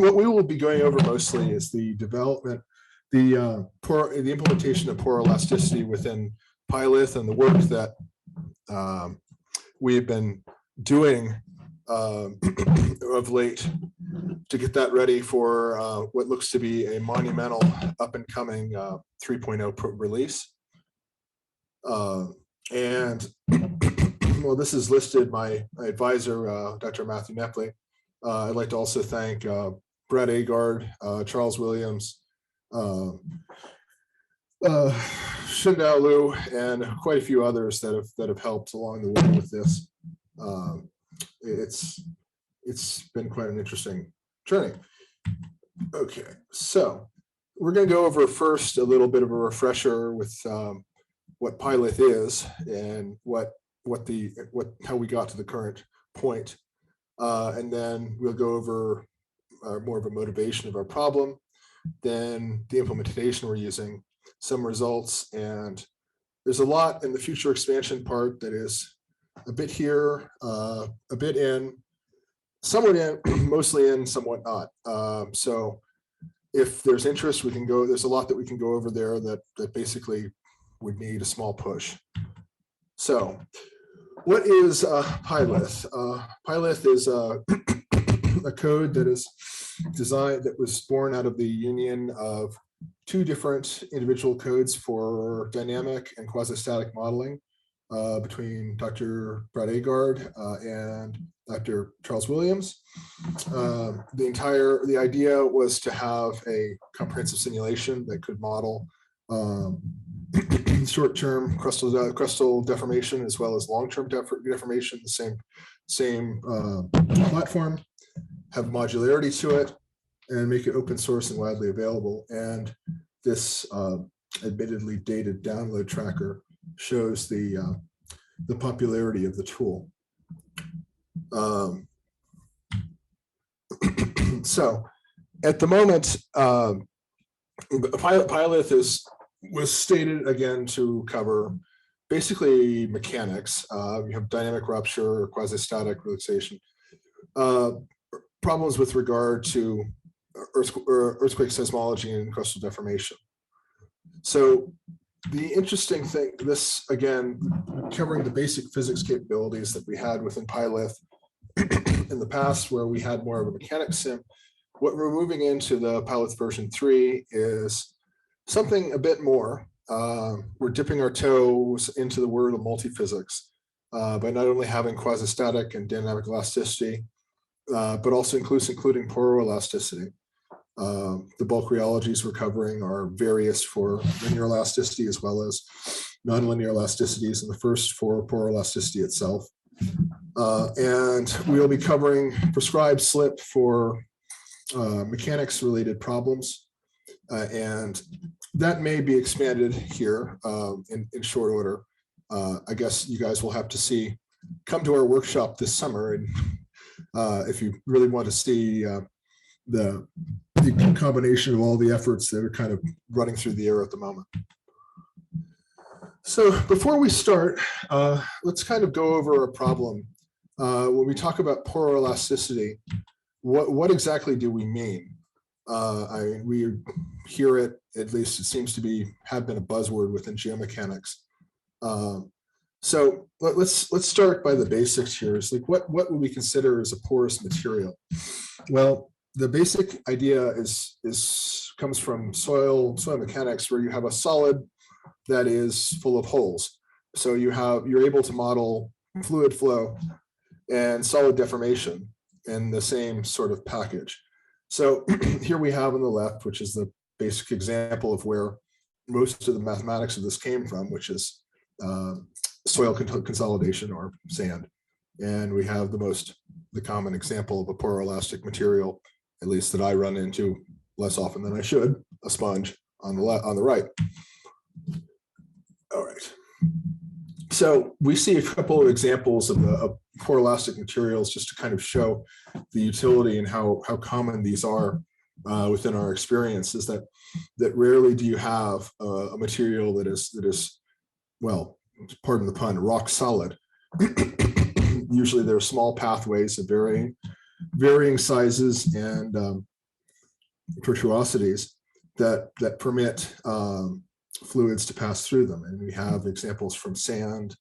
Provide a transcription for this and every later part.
what we will be going over mostly is the development, the implementation of poroelasticity within PyLith and the work that we've been doing of late to get that ready for what looks to be a monumental up and coming 3.0 release. And well, this is listed my advisor, Dr. Matthew Nepley. I'd like to also thank Brett Agard, Charles Williams, Shindao Liu, and quite a few others that have helped along the way with this. It's been quite an interesting journey. Okay, so we're going to go over first a little bit of a refresher with what PyLith is and how we got to the current point, and then we'll go over more of a motivation of our problem, then the implementation we're using, some results, and there's a lot in the future expansion part that is a bit here, a bit in, somewhat in, mostly in, somewhat not. So if there's interest, we can go, there's a lot that we can go over there that basically would need a small push. So what is PyLith? PyLith is a code that is designed, that was born out of the union of two different individual codes for dynamic and quasi-static modeling between Dr. Brett Agard and Dr. Charles Williams. The idea was to have a comprehensive simulation that could model short-term crustal deformation as well as long-term deformation, the same platform, have modularity to it, and make it open source and widely available. And this admittedly dated download tracker shows the popularity of the tool. So at the moment, PyLith was stated again to cover basically mechanics. You have dynamic rupture, quasi-static relaxation, problems with regard to earthquake seismology and crustal deformation. So the interesting thing, this again, covering the basic physics capabilities that we had within PyLith in the past, where we had more of a mechanics sim. What we're moving into the PyLith version 3 is something a bit more. We're dipping our toes into the world of multiphysics by not only having quasi-static and dynamic elasticity, but also including poroelasticity. The bulk rheologies we're covering are various for linear elasticity as well as nonlinear elasticities, and the first for poroelasticity itself. And we'll be covering prescribed slip for mechanics related problems. And that may be expanded here in short order. I guess you guys will have to come to our workshop this summer, and if you really want to see the combination of all the efforts that are kind of running through the air at the moment. So before we start, let's kind of go over a problem. When we talk about poroelasticity, what exactly do we mean? We hear it, at least it seems to have been a buzzword within geomechanics. So let's start by the basics here. It's like what would we consider as a porous material? Well, the basic idea comes from soil mechanics, where you have a solid that is full of holes. So you're able to model fluid flow and solid deformation in the same sort of package. So here we have on the left, which is the basic example of where most of the mathematics of this came from, which is soil consolidation or sand. And we have the common example of a poroelastic material, at least that I run into less often than I should, a sponge on the right. All right. So we see a couple of examples of poroelastic materials just to kind of show the utility and how common these are within our experience. Is that rarely do you have a material that is, well, pardon the pun, rock solid. Usually there are small pathways of varying sizes and tortuosities that permit fluids to pass through them. And we have examples from sand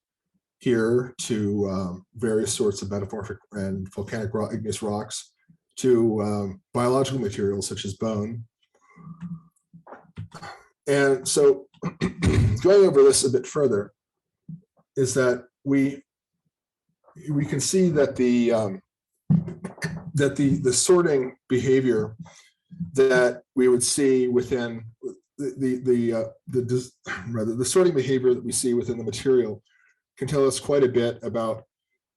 here to various sorts of metamorphic and volcanic igneous rocks to biological materials such as bone. And so going over this a bit further is that we can see that the sorting behavior that we would see within the sorting behavior that we see within the material can tell us quite a bit about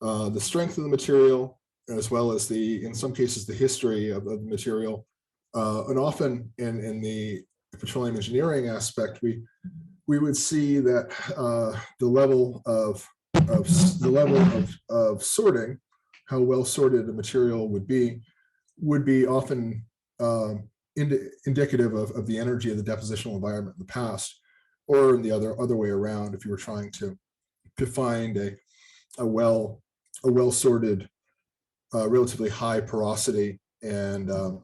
the strength of the material, as well as in some cases, the history of the material. And often in the petroleum engineering aspect, we would see that the level of sorting, how well sorted a material would be often indicative of the energy of the depositional environment in the past, or in the other way around, if you were trying to find a well sorted, relatively high porosity and a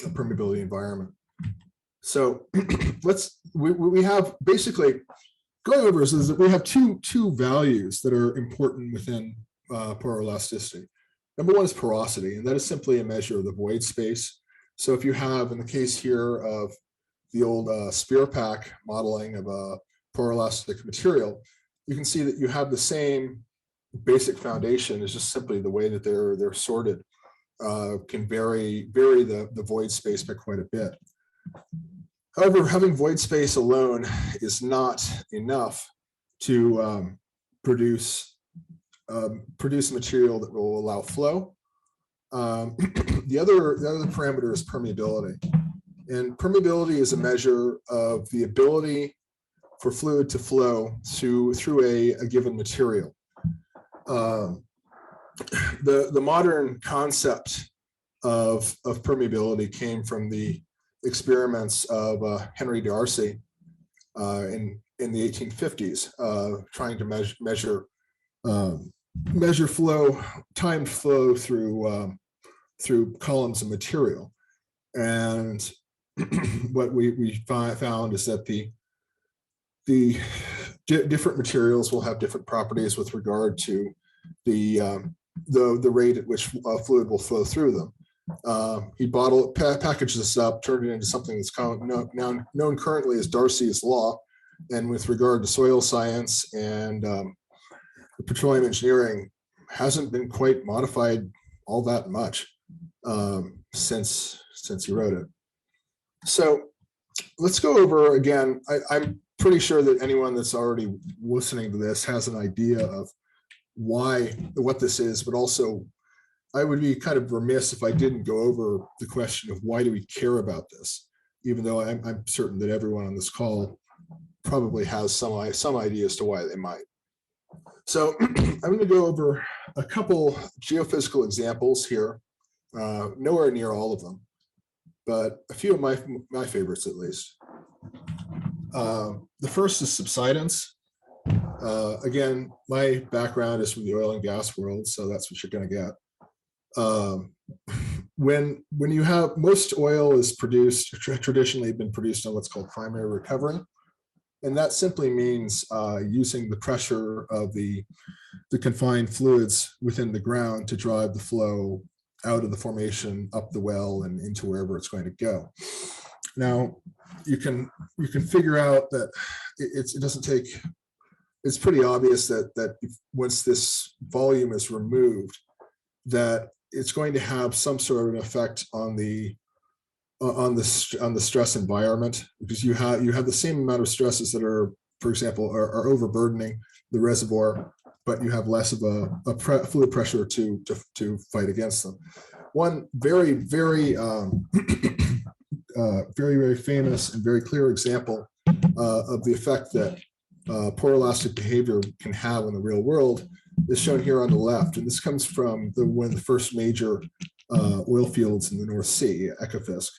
permeability environment. So we have basically going over is that we have two values that are important within poroelasticity. Number one is porosity, and that is simply a measure of the void space. So if you have, in the case here of the old spear pack modeling of a poroelastic material, you can see that you have the same basic foundation. Is just simply the way that they're sorted can vary the void space by quite a bit. However, having void space alone is not enough to produce material that will allow flow. The other parameter is permeability, and permeability is a measure of the ability for fluid to flow through a given material. The modern concept of permeability came from the experiments of Henry Darcy in the 1850s, trying to measure flow, timed flow through columns of material. And what we found is that the different materials will have different properties with regard to the rate at which fluid will flow through them. He packages this up, turned it into something that's now known currently as Darcy's law. And with regard to soil science and petroleum engineering, hasn't been quite modified all that much since he wrote it. So let's go over again. I'm pretty sure that anyone that's already listening to this has an idea of what this is, but also I would be kind of remiss if I didn't go over the question of why do we care about this, even though I'm certain that everyone on this call probably has some idea as to why they might. So I'm going to go over a couple geophysical examples here, nowhere near all of them, but a few of my favorites at least. The first is subsidence. Again, my background is from the oil and gas world, so that's what you're going to get. When you have most oil is produced, traditionally been produced on what's called primary recovery, and that simply means using the pressure of the confined fluids within the ground to drive the flow out of the formation, up the well, and into wherever it's going to go. Now, you can figure out that it doesn't take. It's pretty obvious that once this volume is removed, that it's going to have some sort of an effect on the stress environment, because you have the same amount of stresses that are, for example, are overburdening the reservoir, but you have less of a fluid pressure to fight against them. One very famous and very clear example of the effect that poroelastic behavior can have in the real world is shown here on the left, and this comes from one of the first major oil fields in the North Sea, Ekofisk.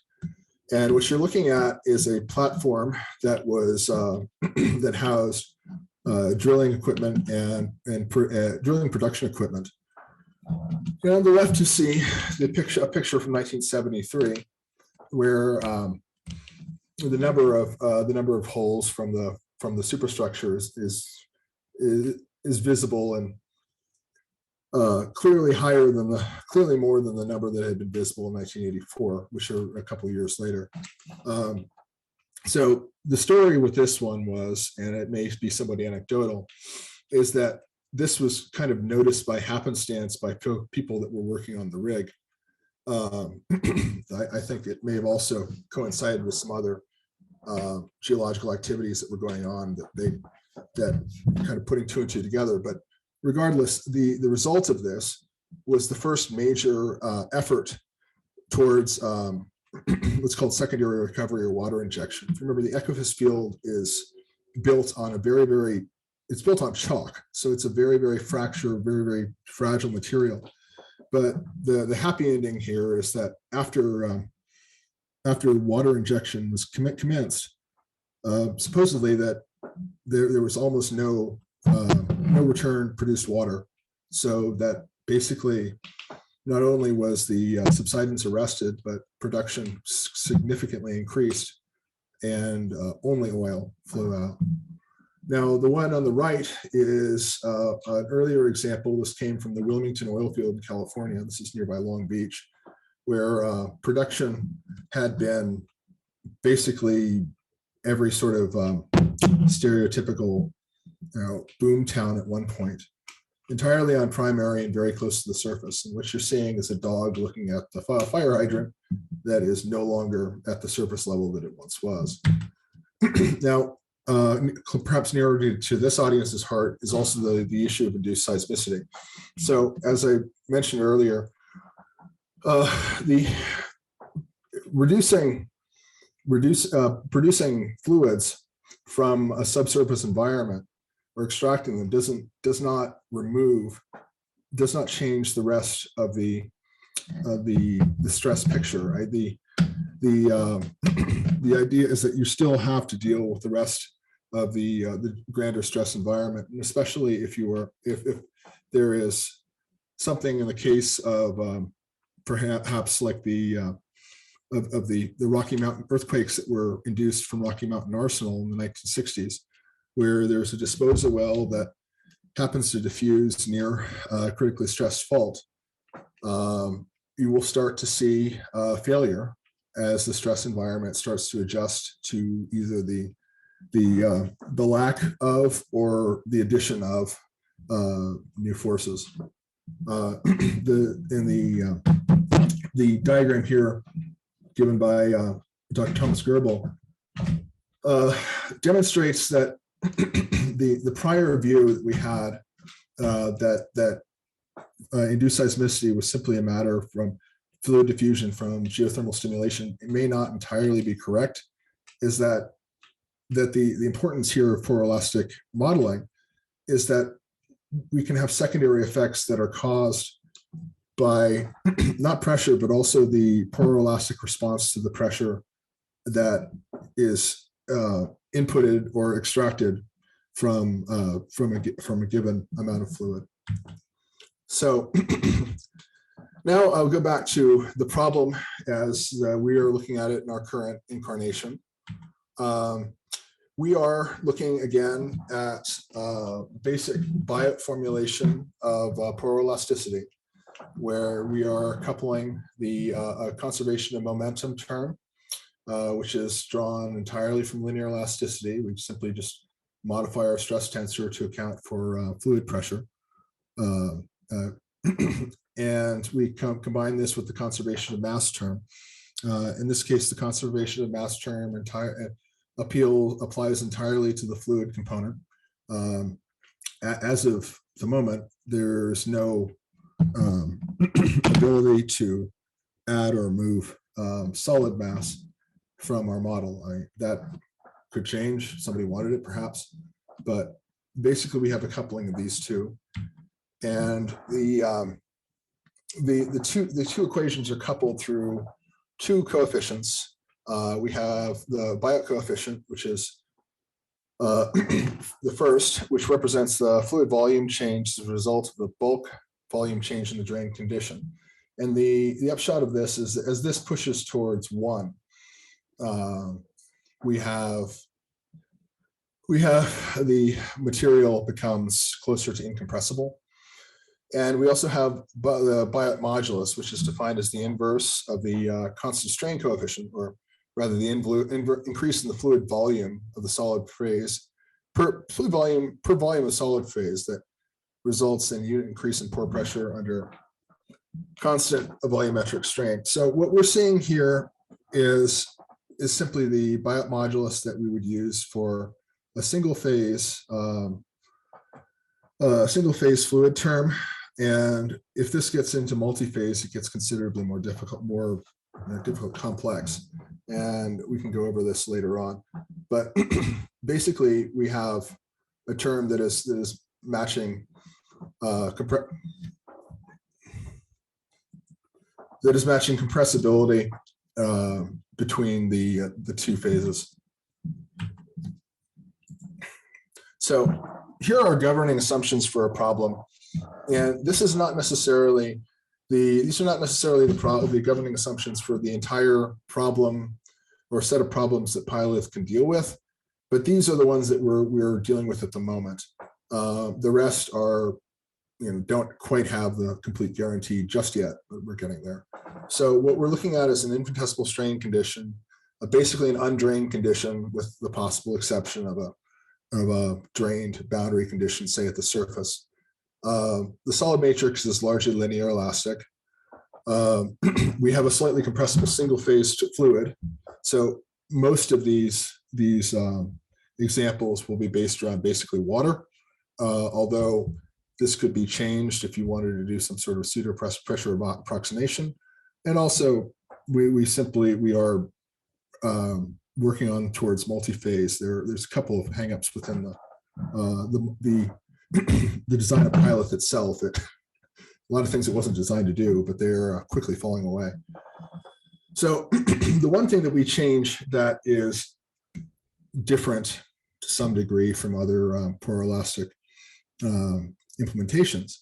And what you're looking at is a platform that was that housed drilling equipment and drilling production equipment. And on the left, you see a picture from 1973 the number of holes from the superstructure is visible and clearly more than the number that had been visible in 1984, which are a couple of years later. So the story with this one was, and it may be somewhat anecdotal, is that this was kind of noticed by happenstance by people that were working on the rig. I think it may have also coincided with some other geological activities that were going on that kind of putting two and two together. But regardless, the result of this was the first major effort towards what's called secondary recovery or water injection. Remember, the Ecofys field is built on it's built on chalk. So it's a very, very fractured, very, very fragile material. But the happy ending here is that after water injection was commenced, supposedly that there was almost no return produced water. So that basically not only was the subsidence arrested, but production significantly increased and only oil flew out. Now, the one on the right is an earlier example. This came from the Wilmington oil field in California. This is nearby Long Beach, where production had been basically every sort of stereotypical boom town at one point, entirely on primary and very close to the surface. And what you're seeing is a dog looking at the fire hydrant that is no longer at the surface level that it once was. Now, perhaps nearer to this audience's heart is also the issue of induced seismicity. So, as I mentioned earlier, producing fluids from a subsurface environment or extracting them does not change the rest of the stress picture. Right? The idea is that you still have to deal with the rest of the grander stress environment, and especially if there is something in the case of perhaps like the Rocky Mountain earthquakes that were induced from Rocky Mountain Arsenal in the 1960s, where there's a disposal well that happens to diffuse near a critically stressed fault. You will start to see failure as the stress environment starts to adjust to either the lack of or the addition of new forces. The diagram here given by Dr. Thomas Goebbels demonstrates that the prior view that we had that induced seismicity was simply a matter from fluid diffusion from geothermal stimulation, it may not entirely be correct, is that the importance here of poroelastic modeling is that we can have secondary effects that are caused by not pressure, but also the poroelastic response to the pressure that is inputted or extracted from a given amount of fluid. So now I'll go back to the problem as we are looking at it in our current incarnation. We are looking again at basic biot formulation of poroelasticity, where we are coupling the conservation of momentum term, which is drawn entirely from linear elasticity. We simply just modify our stress tensor to account for fluid pressure. And we combine this with the conservation of mass term. In this case, the conservation of mass term applies entirely to the fluid component. As of the moment, there's no ability to add or move solid mass from our model. That could change. Somebody wanted it, perhaps, but basically we have a coupling of these two, and the two equations are coupled through two coefficients. We have the biot coefficient, which is the first, which represents the fluid volume change as a result of the bulk volume change in the drain condition. And the upshot of this is, as this pushes towards 1, we have the material becomes closer to incompressible. And we also have the Biot modulus, which is defined as the inverse of the constant strain coefficient, or rather the increase in the fluid volume of the solid phase per volume of solid phase that results in unit increase in pore pressure under constant volumetric strain. So what we're seeing here is simply the Biot modulus that we would use for a single phase fluid term. And if this gets into multi-phase, it gets considerably more difficult, complex. And we can go over this later on. But basically, we have a term that is matching compressibility between the two phases. So here are governing assumptions for a problem. And this is not necessarily these are not necessarily the governing assumptions for the entire problem or set of problems that PyLith can deal with, but these are the ones that we're dealing with at the moment. The rest are, don't quite have the complete guarantee just yet, but we're getting there. So what we're looking at is an infinitesimal strain condition, basically an undrained condition with the possible exception of a drained boundary condition, say at the surface. The solid matrix is largely linear elastic. We have a slightly compressible single phase fluid. So most of these examples will be based around basically water, although this could be changed if you wanted to do some sort of pseudo pressure approximation. And also we are working on towards multi-phase. There's a couple of hangups within the design of PyLith itself. A lot of things it wasn't designed to do, but they're quickly falling away. So the one thing that we change that is different to some degree from other Poroelastic implementations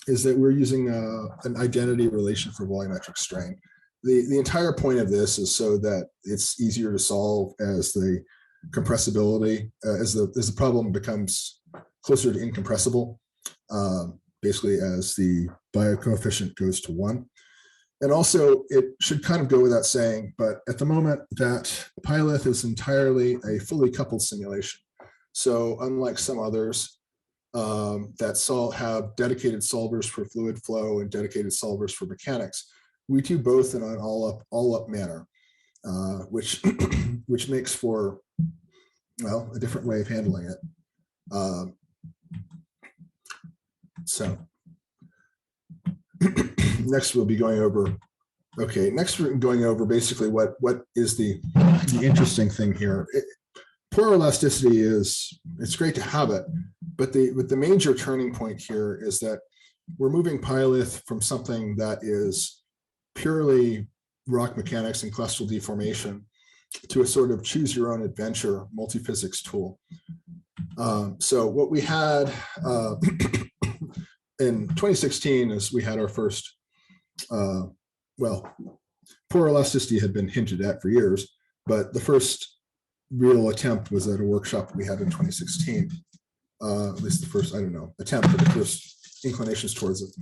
is that we're using an identity relation for volumetric strain. The entire point of this is so that it's easier to solve as the compressibility, as the problem becomes closer to incompressible, basically as the Biot coefficient goes to 1. And also, it should kind of go without saying, but at the moment that PyLith is entirely a fully coupled simulation. So unlike some others that have dedicated solvers for fluid flow and dedicated solvers for mechanics, we do both in an all-up manner, which makes for, well, a different way of handling it. So next we'll be going over, next we're going over basically what is the interesting thing here. Poroelasticity it's great to have it, but the major turning point here is that we're moving PyLith from something that is purely rock mechanics and crustal deformation to a sort of choose your own adventure multiphysics tool. So what we had in 2016 is we had our first, Poroelasticity had been hinted at for years, but the first real attempt was at a workshop that we had in 2016. At least the first, attempt, but the first inclinations towards it.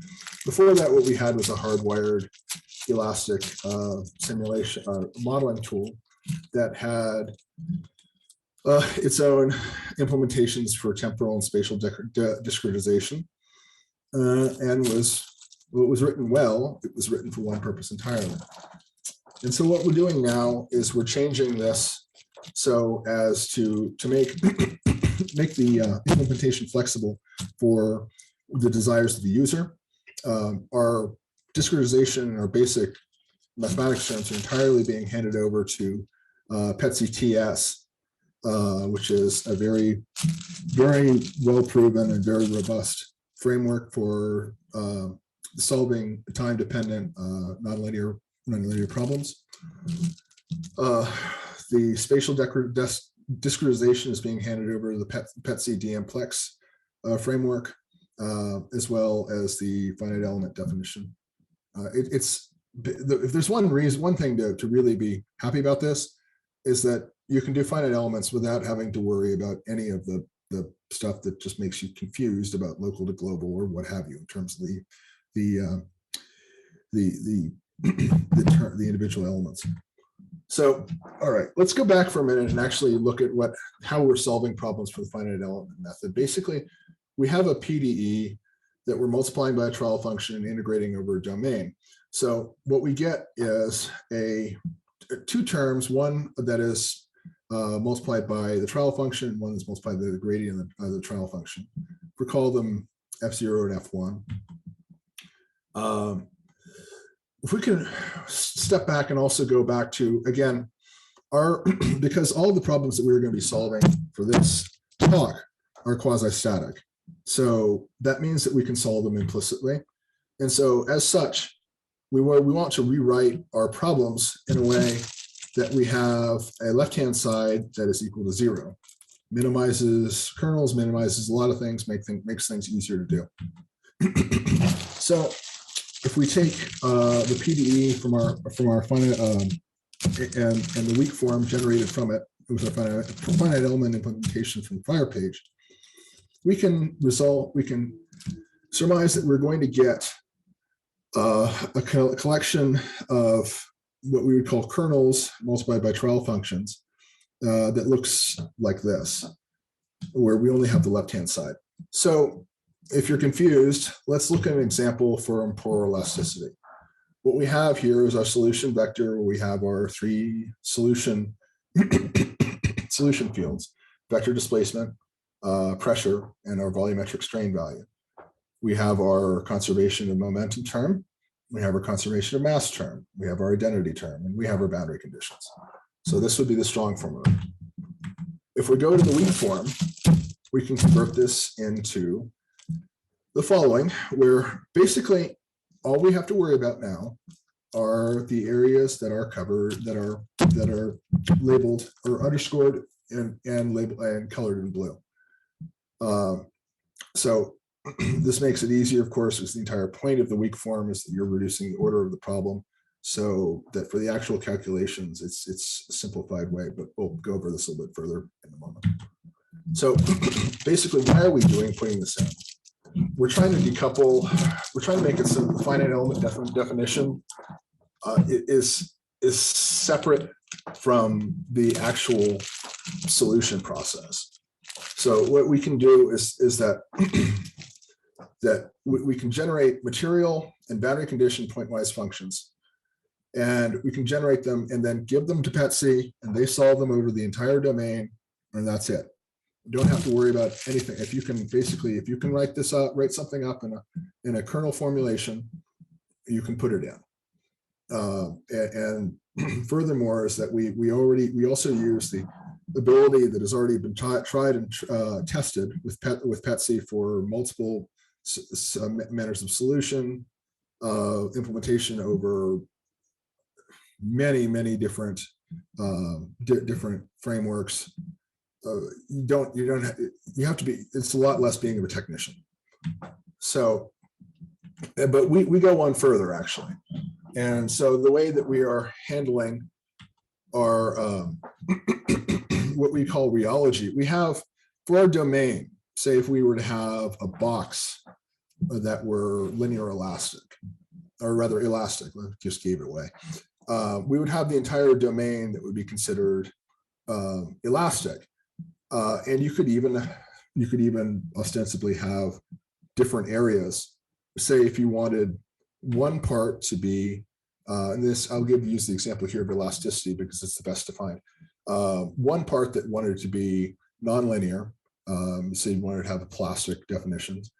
Before that, what we had was a hardwired elastic simulation modeling tool that had its own implementations for temporal and spatial discretization, and it was written well. It was written for one purpose entirely. And so what we're doing now is we're changing this so as to make make the implementation flexible for the desires of the user. Our discretization and our basic mathematics terms are entirely being handed over to PETCTS, which is a very, very well proven and very robust framework for solving time-dependent nonlinear problems. The spatial discretization is being handed over to the PETC DMPlex framework, as well as the finite element definition. If there's one thing to really be happy about this, is that you can do finite elements without having to worry about any of the stuff that just makes you confused about local to global or what have you in terms of the the individual elements. So, all right, let's go back for a minute and actually look at how we're solving problems for the finite element method. Basically, we have a PDE that we're multiplying by a trial function and integrating over a domain. So what we get is two terms, one that is multiplied by the trial function, one that's multiplied by the gradient of the trial function. We call them F0 and F1. If we can step back and also go back to, again, because all of the problems that we're going to be solving for this talk are quasi-static. So that means that we can solve them implicitly. And so as such, we want to rewrite our problems in a way that we have a left-hand side that is equal to 0. Minimizes kernels, minimizes a lot of things, makes things easier to do. So if we take the PDE from our finite and the weak form generated from it with our finite element implementation from the prior page, we can surmise that we're going to get a collection of what we would call kernels multiplied by trial functions that looks like this, where we only have the left-hand side. So if you're confused, let's look at an example from poroelasticity. What we have here is our solution vector, where we have our 3 solution fields: vector displacement, pressure, and our volumetric strain value. We have our conservation of momentum term, we have our conservation of mass term, we have our identity term, and we have our boundary conditions. So this would be the strong formula. If we go to the weak form, we can convert this into the following, where basically all we have to worry about now are the areas that are covered, that are labeled or underscored and labeled and colored in blue. So this makes it easier, of course, because the entire point of the weak form is that you're reducing the order of the problem, so that for the actual calculations, it's a simplified way, but we'll go over this a little bit further in a moment. So basically, why are we putting this in? We're trying to decouple, we're trying to make it so the finite element definition is separate from the actual solution process. So what we can do is that we can generate material and boundary condition pointwise functions, and we can generate them and then give them to PET-C, and they solve them over the entire domain, and that's it. You don't have to worry about anything. If you can write this up, write something up in a kernel formulation, you can put it in. And furthermore, is that we also use the ability that has already been tried and tested with PET-C for multiple manners of solution, implementation over many different different frameworks. You have to be, it's a lot less being a technician. So, but we go one further actually. And so the way that we are handling our what we call rheology, we have for our domain, say if we were to have a box that were linear elastic, or rather elastic, I just gave it away. We would have the entire domain that would be considered elastic. And you could even ostensibly have different areas. Say if you wanted one part to be, and this I'll use the example here of elasticity because it's the best defined. One part that wanted to be nonlinear, say you wanted to have a plastic definitions,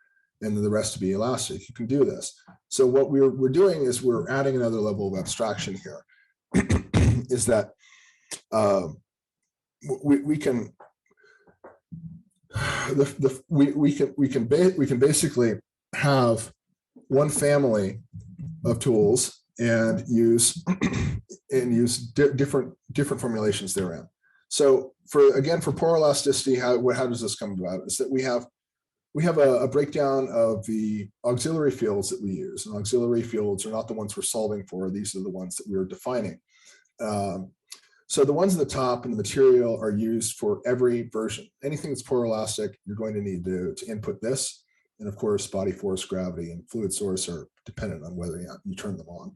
and then the rest to be elastic. You can do this. So what we're doing is we're adding another level of abstraction here. Is that we can basically have one family of tools and use different formulations therein. So for poroelasticity, how does this come about? Is that we have a breakdown of the auxiliary fields that we use, and auxiliary fields are not the ones we're solving for. These are the ones that we're defining. So the ones at the top in the material are used for every version. Anything that's poroelastic, you're going to need to input this. And of course, body force, gravity, and fluid source are dependent on whether you turn them on.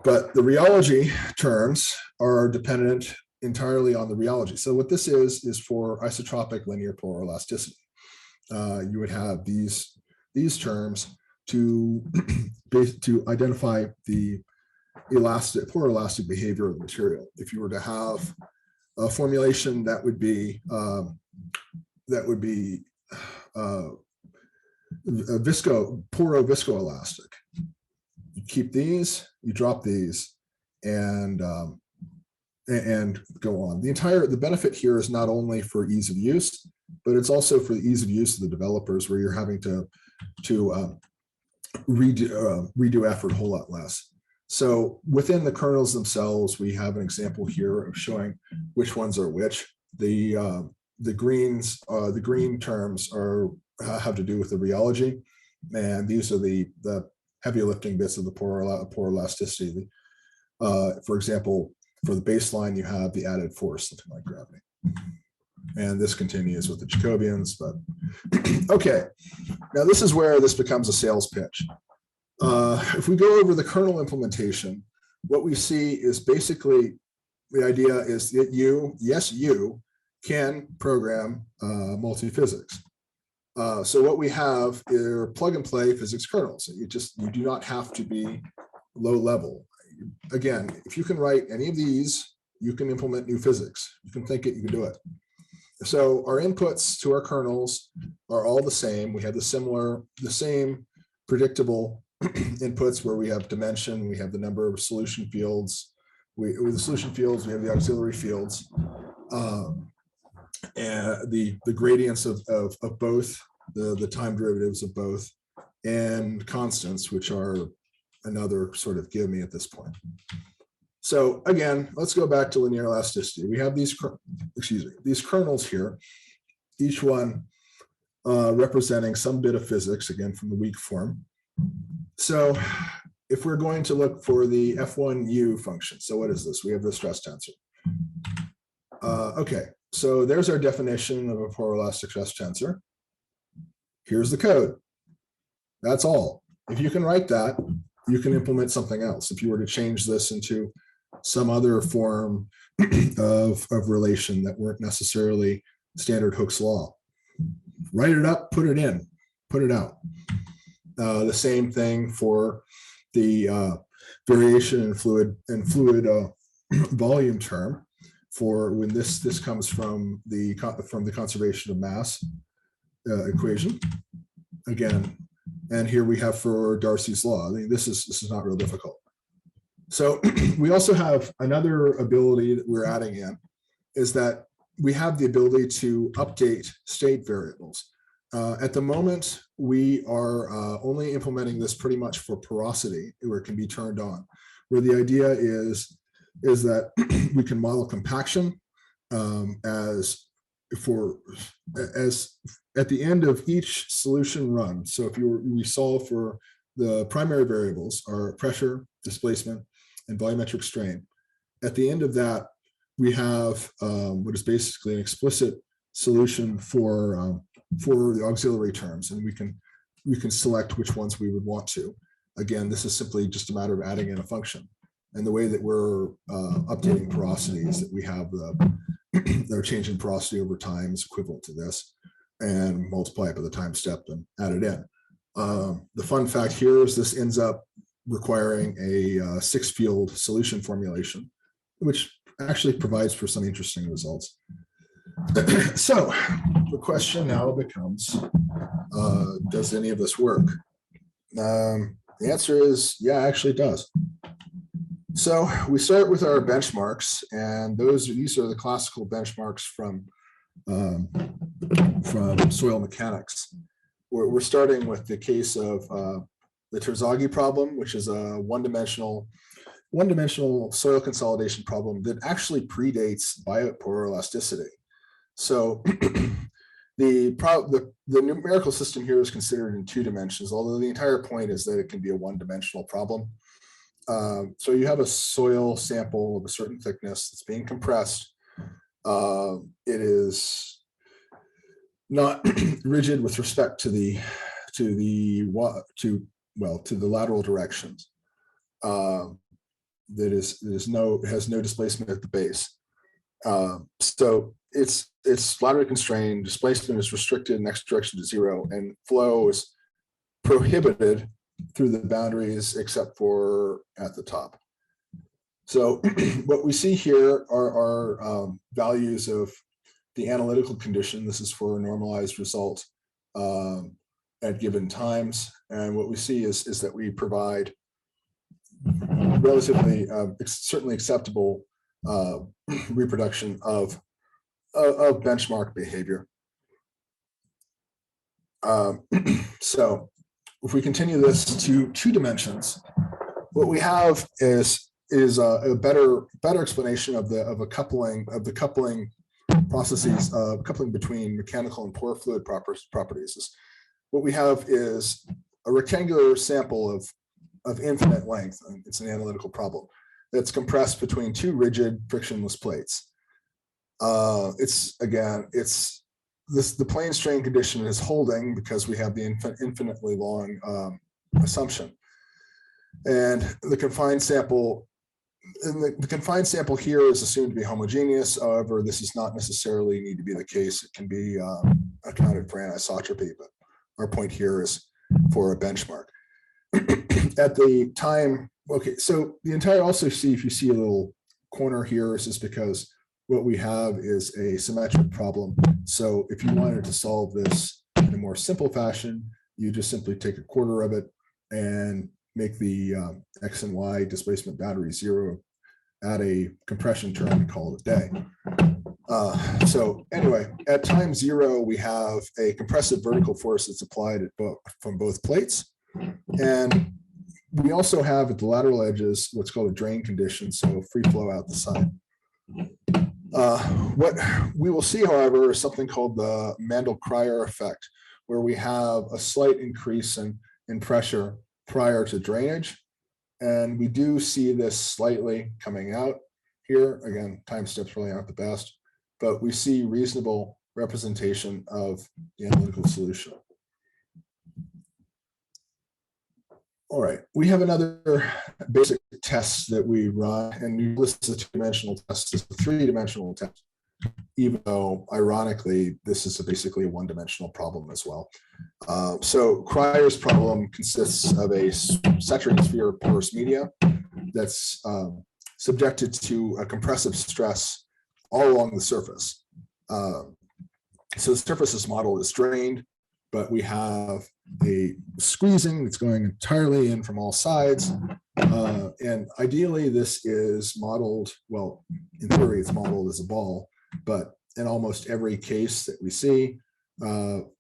But the rheology terms are dependent entirely on the rheology. So what this is for isotropic linear poroelasticity. You would have these terms to identify the poroelastic behavior of the material. If you were to have a formulation that would be poro-viscoelastic, you keep these, you drop these, and go on. The benefit here is not only for ease of use, but it's also for the ease of use of the developers, where you're having to redo effort a whole lot less. So within the kernels themselves, we have an example here of showing which ones are which. The green terms have to do with the rheology, and these are the heavy lifting bits of the poroelasticity. For example, for the baseline, you have the added force, something like gravity. And this continues with the Jacobians, but okay. Now this is where this becomes a sales pitch. If we go over the kernel implementation, what we see is basically the idea is that you can program multiphysics. So what we have are plug and play physics kernels. You do not have to be low level. Again, if you can write any of these, you can implement new physics. You can think it, you can do it. So our inputs to our kernels are all the same. We have the same predictable inputs where we have dimension, we have the number of solution fields. With the solution fields, we have the auxiliary fields, and the gradients of both, the time derivatives of both, and constants, which are another sort of give me at this point. So again, let's go back to linear elasticity. We have these kernels here, each one representing some bit of physics, again, from the weak form. So if we're going to look for the F1U function, so what is this? We have the stress tensor. Okay, so there's our definition of a poroelastic stress tensor. Here's the code. That's all. If you can write that, you can implement something else. If you were to change this into some other form of relation that weren't necessarily standard Hooke's law, write it up, put it in, put it out. The same thing for the variation in fluid volume term, for when this comes from the conservation of mass equation again. And here we have for Darcy's law. I mean, this is not real difficult. So we also have another ability that we're adding in, is that we have the ability to update state variables. At the moment, we are only implementing this pretty much for porosity, where it can be turned on, where the idea is that we can model compaction as at the end of each solution run. So if we solve for the primary variables are pressure, displacement, and volumetric strain. At the end of that, we have what is basically an explicit solution for the auxiliary terms, and we can select which ones we would want to. Again, this is simply just a matter of adding in a function. And the way that we're updating porosity is that we have the change in porosity over time is equivalent to this, and multiply it by the time step and add it in. The fun fact here is this ends up requiring a 6-field solution formulation, which actually provides for some interesting results. So the question now becomes, does any of this work? The answer is, yeah, actually it does. So we start with our benchmarks, and these are the classical benchmarks from soil mechanics. We're starting with the case of the Terzaghi problem, which is a one-dimensional soil consolidation problem that actually predates bioporoelasticity. So the numerical system here is considered in 2 dimensions, although the entire point is that it can be a one-dimensional problem. So you have a soil sample of a certain thickness that's being compressed. It is not rigid with respect to the lateral directions. That has no displacement at the base. So it's laterally constrained. Displacement is restricted in next direction to 0, and flow is prohibited through the boundaries except for at the top. So what we see here are values of the analytical condition. This is for a normalized result at given times. And what we see is that we provide relatively, certainly acceptable reproduction of benchmark behavior. So if we continue this to 2 dimensions, what we have is a better explanation of the coupling processes, coupling between mechanical and pore fluid properties. What we have is a rectangular sample of infinite length. It's an analytical problem that's compressed between 2 rigid frictionless plates. The plane strain condition is holding because we have the infinitely long assumption, and the confined sample. And the confined sample here is assumed to be homogeneous. However, this does not necessarily need to be the case. It can be accounted for anisotropy, but our point here is for a benchmark. At the time, okay, so the entire also see, if you see a little corner here, this is because what we have is a symmetric problem. So if you wanted to solve this in a more simple fashion, you just simply take a quarter of it and make the X and Y displacement boundary 0, add a compression term and call it a day. So anyway, at time 0, we have a compressive vertical force that's applied from both plates. And we also have at the lateral edges what's called a drain condition, so free flow out the side. What we will see, however, is something called the Mandel-Cryer effect, where we have a slight increase in pressure prior to drainage. And we do see this slightly coming out here. Again, time steps really aren't the best, but we see reasonable representation of the analytical solution. All right, we have another basic test that we run, and we list the 2-dimensional test as a 3-dimensional test, even though, ironically, this is basically a 1-dimensional problem as well. So Cryer's problem consists of a saturated sphere of porous media that's subjected to a compressive stress all along the surface. So the surface is modeled as drained, but we have a squeezing that's going entirely in from all sides. And ideally, this is modeled, well, in theory, it's modeled as a ball, but in almost every case that we see,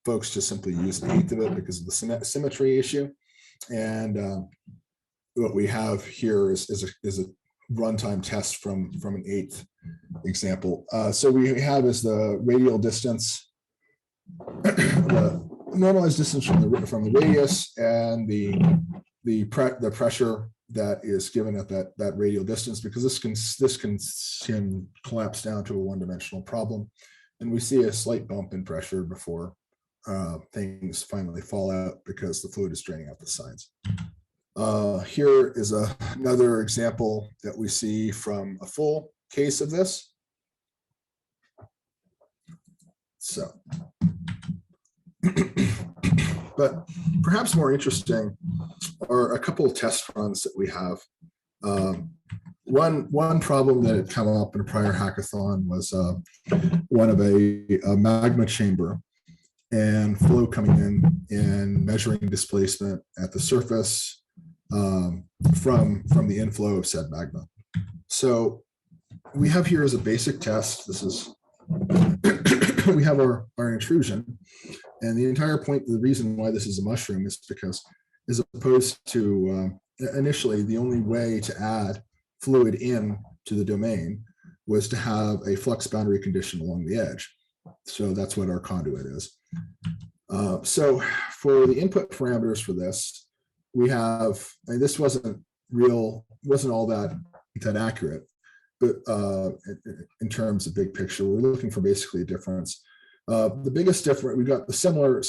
folks just simply use 1/8 of it because of the symmetry issue. And what we have here is a runtime test from an 1/8 example. So we have is the radial distance, the normalized distance from the radius, and the pressure that is given at that radial distance, because this can collapse down to a 1-dimensional problem, and we see a slight bump in pressure before things finally fall out because the fluid is draining out the sides. Here is another example that we see from a full case of this. So, but perhaps more interesting are a couple of test runs that we have. One problem that had come up in a prior hackathon was one of a magma chamber and flow coming in and measuring displacement at the surface from the inflow of said magma. So we have here as a basic test, this is we have our intrusion, and the entire point, the reason why this is a mushroom is because, as opposed to initially, the only way to add fluid in to the domain was to have a flux boundary condition along the edge. So that's what our conduit is. So for the input parameters for this, we have, and this wasn't real wasn't all that accurate, but in terms of big picture, we're looking for basically a difference. The biggest difference, we've got the similar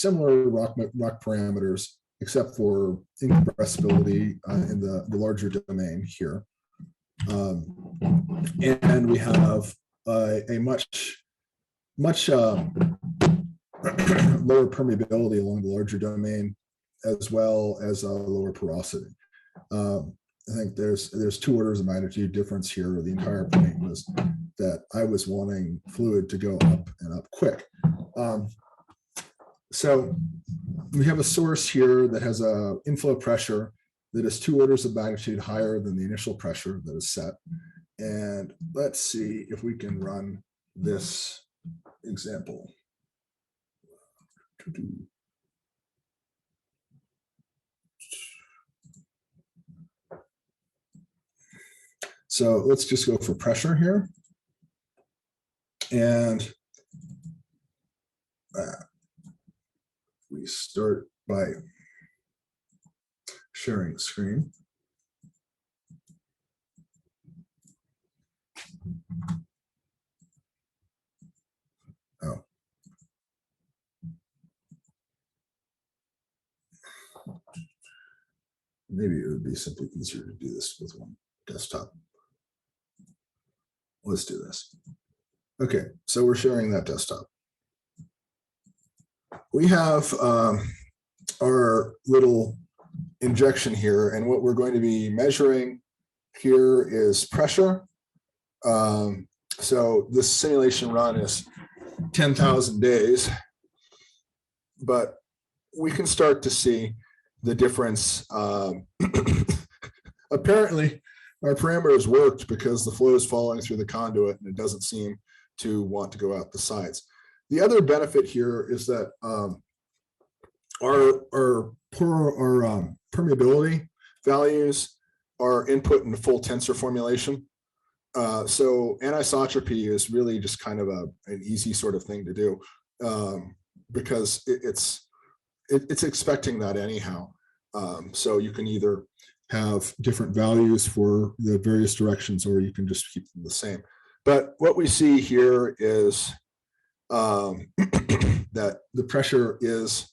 rock parameters, except for incompressibility in the larger domain here. And we have a much lower permeability along the larger domain, as well as a lower porosity. I think there's 2 orders of magnitude difference here. The entire point was that I was wanting fluid to go up and up quick. So we have a source here that has a inflow pressure that is 2 orders of magnitude higher than the initial pressure that is set. And let's see if we can run this example. So let's just go for pressure here. And we start by sharing screen. Oh. Maybe it would be simply easier to do this with one desktop. Let's do this. Okay, so we're sharing that desktop. We have our little injection here, and what we're going to be measuring here is pressure. So this simulation run is 10,000 days, but we can start to see the difference. Apparently, our parameters worked because the flow is falling through the conduit and it doesn't seem to want to go out the sides. The other benefit here is that our permeability values are input in the full tensor formulation. So anisotropy is really just kind of an easy sort of thing to do because it's expecting that anyhow. So you can either have different values for the various directions, or you can just keep them the same. But what we see here is that the pressure is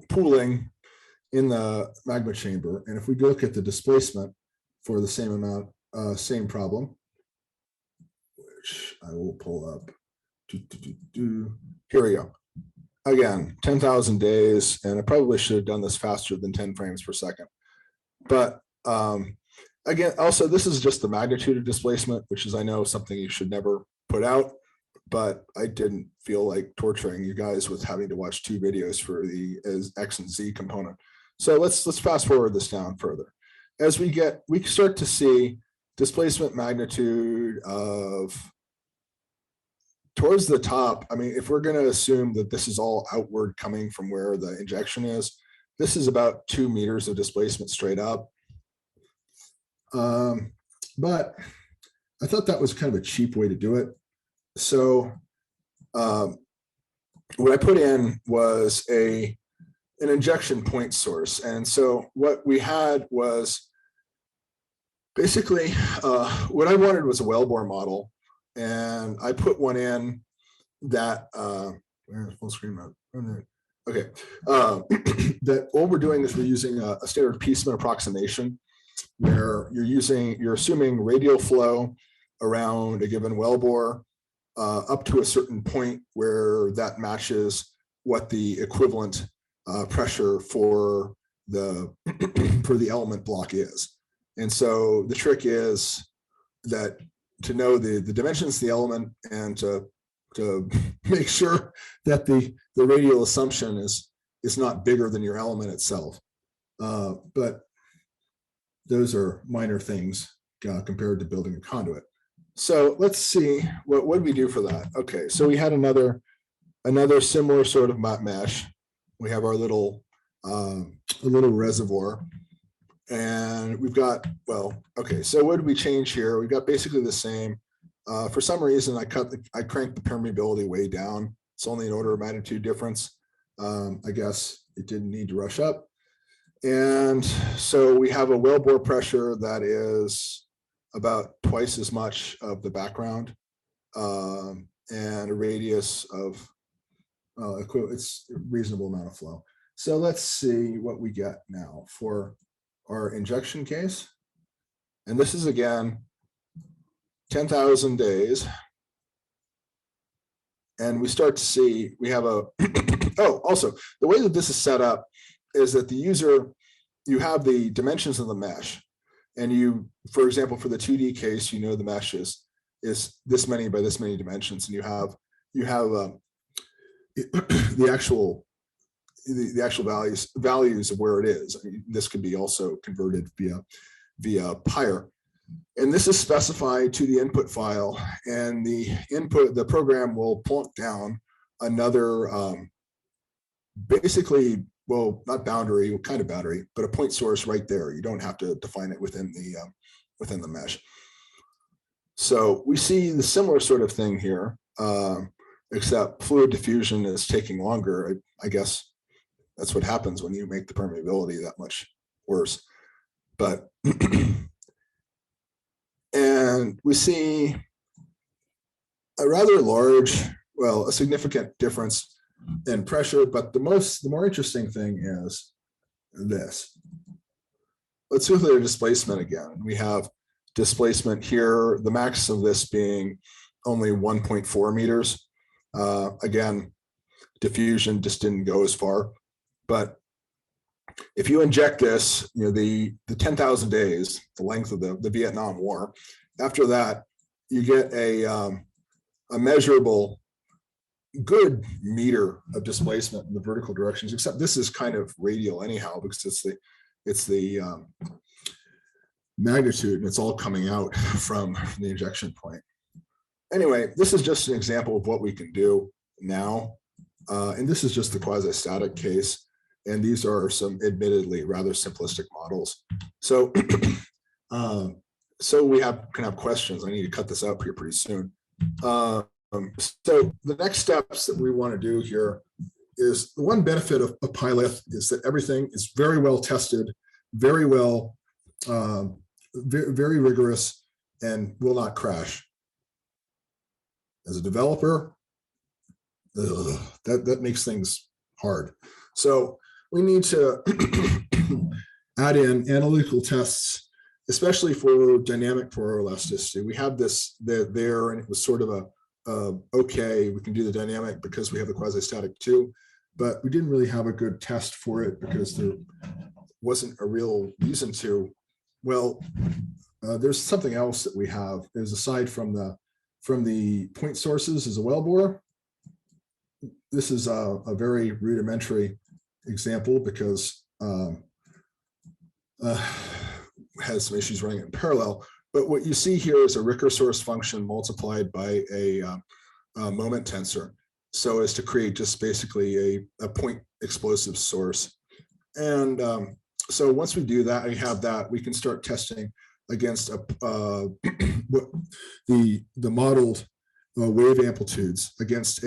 pooling in the magma chamber. And if we look at the displacement for the same amount, same problem, which I will pull up. Here we go. Again, 10,000 days, and I probably should have done this faster than 10 frames per second. But again, also, this is just the magnitude of displacement, which is, I know, something you should never put out, but I didn't feel like torturing you guys with having to watch 2 videos for the X and Z component. So let's fast forward this down further. As we start to see displacement magnitude of towards the top. I mean, if we're going to assume that this is all outward coming from where the injection is, this is about 2 meters of displacement straight up. But I thought that was kind of a cheap way to do it. So what I put in was an injection point source. And so what we had was basically what I wanted was a well-bore model. And I put one in that, full screen mode. Okay, that all we're doing is we're using a standard Piesman approximation, where you're assuming radial flow around a given wellbore up to a certain point where that matches what the equivalent pressure for the element block is. And so the trick is that to know the dimensions of the element and to make sure that the radial assumption is not bigger than your element itself. But those are minor things compared to building a conduit. So let's see, what did we do for that? Okay, so we had another similar sort of mesh. We have our little reservoir. And we've got, well, okay, so what did we change here? We've got basically the same. For some reason, I cranked the permeability way down. It's only an order of magnitude difference. I guess it didn't need to rush up. And so we have a wellbore pressure that is about twice as much of the background, and a radius of it's a reasonable amount of flow. So let's see what we get now for our injection case. And this is again 10,000 days. And we start to see we have a oh, also the way that this is set up is that the user, you have the dimensions of the mesh, and you, for example, for the 2D case, you know the mesh is this many by this many dimensions, and you have the actual values of where it is. I mean, this could be also converted via Pyre. And this is specified to the input file, and the program will plunk down another, basically, well, not boundary, kind of boundary, but a point source right there. You don't have to define it within the mesh. So we see the similar sort of thing here, except fluid diffusion is taking longer. I guess that's what happens when you make the permeability that much worse. But and we see a rather large, well, a significant difference in pressure. But the more interesting thing is this. Let's look at the displacement again. We have displacement here, the max of this being only 1.4 meters. Again, diffusion just didn't go as far. But if you inject this, you know, the 10,000 days, the length of the Vietnam War, after that, you get a measurable good meter of displacement in the vertical directions, except this is kind of radial anyhow, because it's the magnitude, and it's all coming out from the injection point. Anyway, this is just an example of what we can do now. And this is just the quasi-static case. And these are some admittedly rather simplistic models. So, so we can have questions. I need to cut this up here pretty soon. So the next steps that we want to do here is, the one benefit of PyLith is that everything is very well tested, very well, very rigorous, and will not crash. As a developer, that makes things hard. So we need to add in analytical tests, especially for dynamic poroelasticity. We have this there, and it was sort of okay, we can do the dynamic because we have the quasi-static too, but we didn't really have a good test for it because there wasn't a real reason to. Well, there's something else that we have is, aside from the point sources, is a wellbore. This is a very rudimentary example because has some issues running in parallel. But what you see here is a Ricker source function multiplied by a moment tensor, so as to create just basically a point explosive source. And so once we do that, we have that, we can start testing against the modeled wave amplitudes against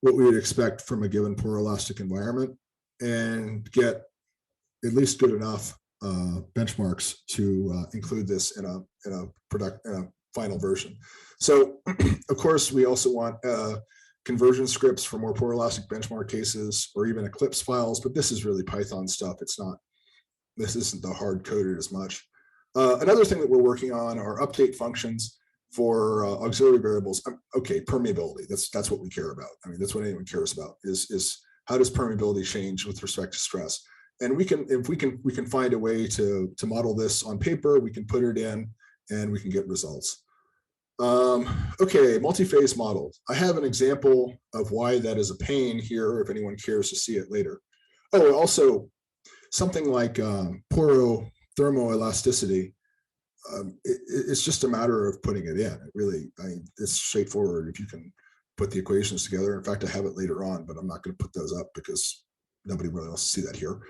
what we would expect from a given poroelastic environment, and get at least good enough benchmarks to include this in a final version. So, of course, we also want conversion scripts for more poroelastic benchmark cases, or even Eclipse files, but this is really Python stuff. This isn't the hard coded as much. Another thing that we're working on are update functions for auxiliary variables. Okay, permeability. That's what we care about. I mean, that's what anyone cares about. Is how does permeability change with respect to stress? And if we can find a way to model this on paper, we can put it in, and we can get results. Okay, multi-phase model. I have an example of why that is a pain here, if anyone cares to see it later. Oh, also something like poroelasticity. It's just a matter of putting it in. It's straightforward if you can put the equations together. In fact, I have it later on, but I'm not going to put those up because nobody really wants to see that here.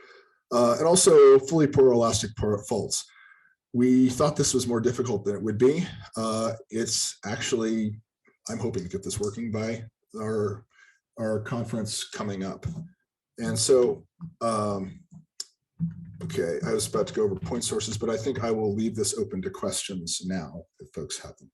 And also fully poroelastic faults. We thought this was more difficult than it would be. It's actually, I'm hoping to get this working by our conference coming up. And so Okay, I was about to go over point sources, but I think I will leave this open to questions now if folks have them.